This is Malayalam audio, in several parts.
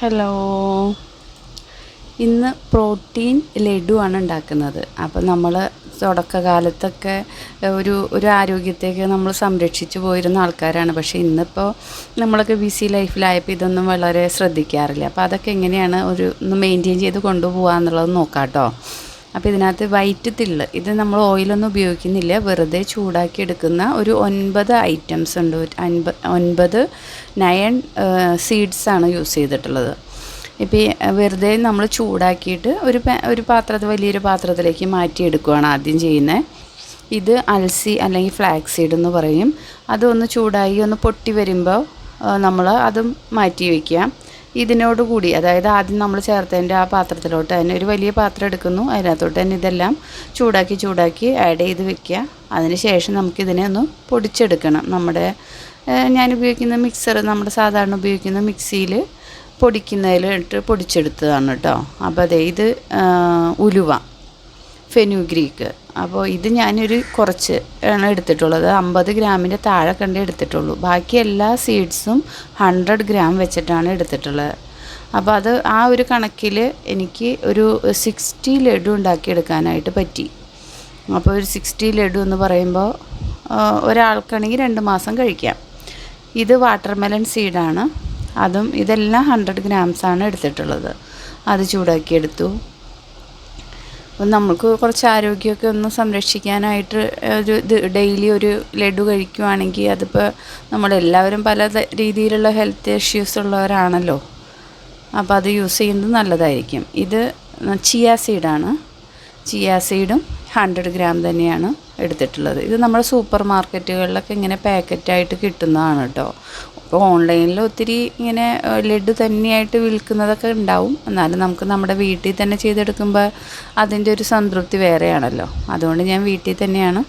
ഹലോ, ഇന്ന് പ്രോട്ടീൻ ലഡുവാണ് ഉണ്ടാക്കുന്നത്. അപ്പോൾ നമ്മൾ തുടക്കകാലത്തൊക്കെ ഒരു ആരോഗ്യത്തേക്ക് നമ്മൾ സംരക്ഷിച്ചു പോയിരുന്ന ആൾക്കാരാണ്. പക്ഷേ ഇന്നിപ്പോൾ നമ്മളൊക്കെ ബിസി ലൈഫിലായപ്പോൾ ഇതൊന്നും വളരെ ശ്രദ്ധിക്കാറില്ല. അപ്പോൾ അതൊക്കെ എങ്ങനെയാണ് ഒന്ന് മെയിൻറ്റെയിൻ ചെയ്ത് കൊണ്ടുപോകുക എന്നുള്ളത് നോക്കാം കേട്ടോ. അപ്പോൾ ഇതിനകത്ത് വൈറ്റ് തിള്ള്, ഇത് നമ്മൾ ഓയിലൊന്നും ഉപയോഗിക്കുന്നില്ല, വെറുതെ ചൂടാക്കി എടുക്കുന്ന ഒരു 9 ഐറ്റംസ് ഉണ്ട്. 9 നയൻ സീഡ്സാണ് യൂസ് ചെയ്തിട്ടുള്ളത്. ഇപ്പോൾ വെറുതെ നമ്മൾ ചൂടാക്കിയിട്ട് ഒരു പാത്രത്തിൽ, വലിയൊരു പാത്രത്തിലേക്ക് മാറ്റിയെടുക്കുകയാണ് ആദ്യം ചെയ്യുന്നത്. ഇത് അൽസി അല്ലെങ്കിൽ ഫ്ലാക്സ് സീഡ് എന്ന് പറയും. അതൊന്ന് ചൂടായി ഒന്ന് പൊട്ടി വരുമ്പോൾ നമ്മൾ അതും മാറ്റി വയ്ക്കുക. ഇതിനോടുകൂടി, അതായത് ആദ്യം നമ്മൾ ചേർത്തതിൻ്റെ ആ പാത്രത്തിലോട്ട് തന്നെ ഒരു വലിയ പാത്രം എടുക്കുന്നു, അതിനകത്തോട്ട് തന്നെ ഇതെല്ലാം ചൂടാക്കി ആഡ് ചെയ്ത് വെക്കുക. അതിന് ശേഷം നമുക്കിതിനെ ഒന്ന് പൊടിച്ചെടുക്കണം. ഞാൻ ഉപയോഗിക്കുന്ന മിക്സർ, നമ്മുടെ സാധാരണ ഉപയോഗിക്കുന്ന മിക്സിയിൽ പൊടിക്കുന്നതിലിട്ട് പൊടിച്ചെടുത്തതാണ് കേട്ടോ. അപ്പോൾ അതെ, ഇത് ഉലുവ, ഫെനുഗ്രീക്ക്. അപ്പോൾ ഇത് ഞാനൊരു കുറച്ച് ആണ് എടുത്തിട്ടുള്ളത്. 50 ഗ്രാമിൻ്റെ താഴെ കണ്ടേ എടുത്തിട്ടുള്ളൂ. ബാക്കി എല്ലാ സീഡ്സും 100 ഗ്രാം വെച്ചിട്ടാണ് എടുത്തിട്ടുള്ളത്. അപ്പോൾ അത് ആ ഒരു കണക്കിൽ എനിക്ക് ഒരു 60 ലഡു ഉണ്ടാക്കിയെടുക്കാനായിട്ട് പറ്റി. അപ്പോൾ ഒരു 60 ലഡു എന്ന് പറയുമ്പോൾ ഒരാൾക്കാണെങ്കിൽ 2 മാസം കഴിക്കാം. ഇത് വാട്ടർമെലൺ സീഡാണ്. ഇതെല്ലാം 100 ഗ്രാംസാണ് എടുത്തിട്ടുള്ളത്. അത് ചൂടാക്കിയെടുത്തു. അപ്പം നമുക്ക് കുറച്ച് ആരോഗ്യമൊക്കെ ഒന്ന് സംരക്ഷിക്കാനായിട്ട് ഡെയിലി ഒരു ലഡു കഴിക്കുവാണെങ്കിൽ, അതിപ്പോൾ നമ്മളെല്ലാവരും പല രീതിയിലുള്ള ഹെൽത്ത് ഇഷ്യൂസ് ഉള്ളവരാണല്ലോ. അപ്പോൾ അത് യൂസ് ചെയ്യുന്നത് നല്ലതായിരിക്കും. ഇത് ചിയ സീഡാണ്. ചിയ സീഡും 100 ഗ്രാം തന്നെയാണ് എടുത്തിട്ടുള്ളത്. ഇത് നമ്മുടെ സൂപ്പർ മാർക്കറ്റുകളിലൊക്കെ ഇങ്ങനെ പാക്കറ്റായിട്ട് കിട്ടുന്നതാണ് കേട്ടോ. അപ്പോൾ ഓൺലൈനിൽ ഒത്തിരി ഇങ്ങനെ ലഡു തന്നെയായിട്ട് വിൽക്കുന്നതൊക്കെ ഉണ്ടാവും. എന്നാലും നമുക്ക് നമ്മുടെ വീട്ടിൽ തന്നെ ചെയ്തെടുക്കുമ്പോൾ അതിൻ്റെ ഒരു സംതൃപ്തി വേറെയാണല്ലോ. അതുകൊണ്ട് ഞാൻ വീട്ടിൽ തന്നെയാണ്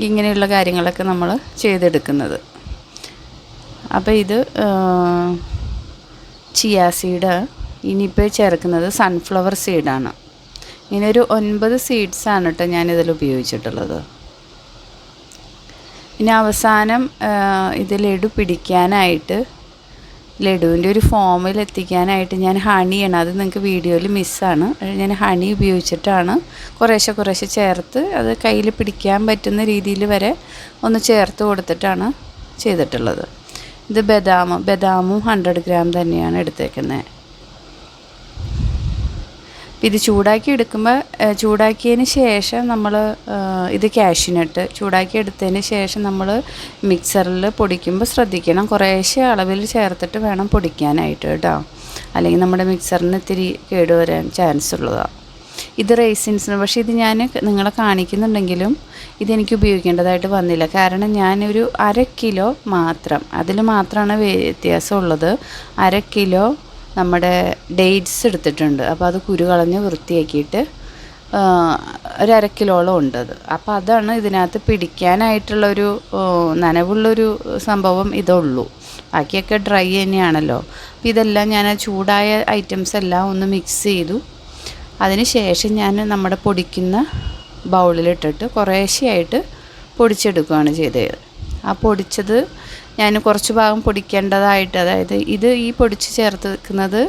ഇങ്ങനെയുള്ള കാര്യങ്ങളൊക്കെ നമ്മൾ ചെയ്തെടുക്കുന്നത്. അപ്പോൾ ഇത് ചിയ സീഡ്. ഇനിയിപ്പോൾ ചേർക്കുന്നത് സൺഫ്ലവർ സീഡാണ്. ഇങ്ങനെ ഒരു 9 സീഡ്സാണ് കേട്ടോ ഞാനിതിൽ ഉപയോഗിച്ചിട്ടുള്ളത്. ഇനി അവസാനം ഇത് ലഡു പിടിക്കാനായിട്ട്, ലഡുവിൻ്റെ ഒരു ഫോമിൽ എത്തിക്കാനായിട്ട് ഞാൻ ഹണിയാണ്, അത് നിങ്ങൾക്ക് വീഡിയോയിൽ മിസ്സാണ്, ഞാൻ ഹണി ഉപയോഗിച്ചിട്ടാണ് കുറേശ്ശെ ചേർത്ത് അത് കയ്യിൽ പിടിക്കാൻ പറ്റുന്ന രീതിയിൽ വരെ ഒന്ന് ചേർത്ത് കൊടുത്തിട്ടാണ് ചെയ്തിട്ടുള്ളത്. ഇത് ബദാമും 100 ഗ്രാം തന്നെയാണ് എടുത്തേക്കുന്നത്. ഇത് ചൂടാക്കി എടുക്കുമ്പോൾ, ചൂടാക്കിയതിന് ശേഷം നമ്മൾ ഇത് കാഷ്യൂനട്ട് ചൂടാക്കി എടുത്തതിന് ശേഷം നമ്മൾ മിക്സറിൽ പൊടിക്കുമ്പോൾ ശ്രദ്ധിക്കണം, കുറേശ്ശെ അളവിൽ ചേർത്തിട്ട് വേണം പൊടിക്കാനായിട്ട് കേട്ടോ. അല്ലെങ്കിൽ നമ്മുടെ മിക്സറിന് ഇത്തിരി കേടുവരാൻ ചാൻസ് ഉള്ളതാണ്. ഇത് റൈസിൻസിന്, പക്ഷേ ഇത് ഞാൻ നിങ്ങളെ കാണിക്കുന്നുണ്ടെങ്കിലും ഇതെനിക്ക് ഉപയോഗിക്കേണ്ടതായിട്ട് വന്നില്ല. കാരണം ഞാനൊരു 1/2 കിലോ മാത്രം, അതിൽ മാത്രമാണ് വ്യത്യാസമുള്ളത്. 1/2 കിലോ നമ്മുടെ ഡേറ്റ്സ് എടുത്തിട്ടുണ്ട്. അപ്പോൾ അത് കുരു കളഞ്ഞ് വൃത്തിയാക്കിയിട്ട് ഒരു 1/2 കിലോളം ഉണ്ടത്. അപ്പോൾ അതാണ് ഇതിനകത്ത് പിടിക്കാനായിട്ടുള്ളൊരു നനവുള്ളൊരു സംഭവം ഇതുള്ളൂ. ബാക്കിയൊക്കെ ഡ്രൈ തന്നെയാണല്ലോ. അപ്പോൾ ഇതെല്ലാം ഞാൻ ചൂടായ ഐറ്റംസ് എല്ലാം ഒന്ന് മിക്സ് ചെയ്തു. അതിന് ശേഷം ഞാൻ നമ്മുടെ പൊടിക്കുന്ന ബൗളിലിട്ടിട്ട് കുറേശ്ശെയായിട്ട് പൊടിച്ചെടുക്കുകയാണ് ചെയ്തത്. ആ പൊടിച്ചത് ഞാൻ കുറച്ച് ഭാഗം പൊടിക്കേണ്ടതായിട്ട്, അതായത് ഈ പൊടിച്ച് ചേർത്ത് വെക്കുന്നത്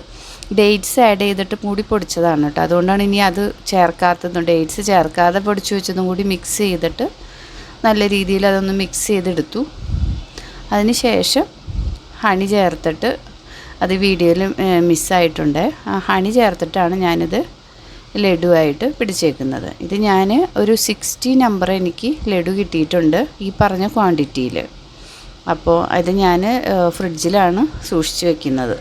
ഡേറ്റ്സ് ആഡ് ചെയ്തിട്ട് കൂടി പൊടിച്ചതാണ് കേട്ടോ. അതുകൊണ്ടാണ് ഇനി അത് ചേർക്കാത്തതും, ഡേറ്റ്സ് ചേർക്കാതെ പൊടിച്ച് വെച്ചതും കൂടി മിക്സ് ചെയ്തിട്ട് നല്ല രീതിയിൽ അതൊന്ന് മിക്സ് ചെയ്തെടുത്തു. അതിന് ശേഷം ഹണി ചേർത്തിട്ട്, അത് വീഡിയോയിൽ മിസ്സായിട്ടുണ്ട്, ആ ഹണി ചേർത്തിട്ടാണ് ഞാനിത് ലഡുവായിട്ട് പിടിച്ചേക്കുന്നത്. ഇത് ഞാൻ ഒരു 60 നമ്പർ എനിക്ക് ലഡു കിട്ടിയിട്ടുണ്ട് ഈ പറഞ്ഞ ക്വാണ്ടിറ്റിയിൽ. അപ്പോൾ അത് ഞാൻ ഫ്രിഡ്ജിലാണ് സൂക്ഷിച്ച് വെക്കുന്നത്.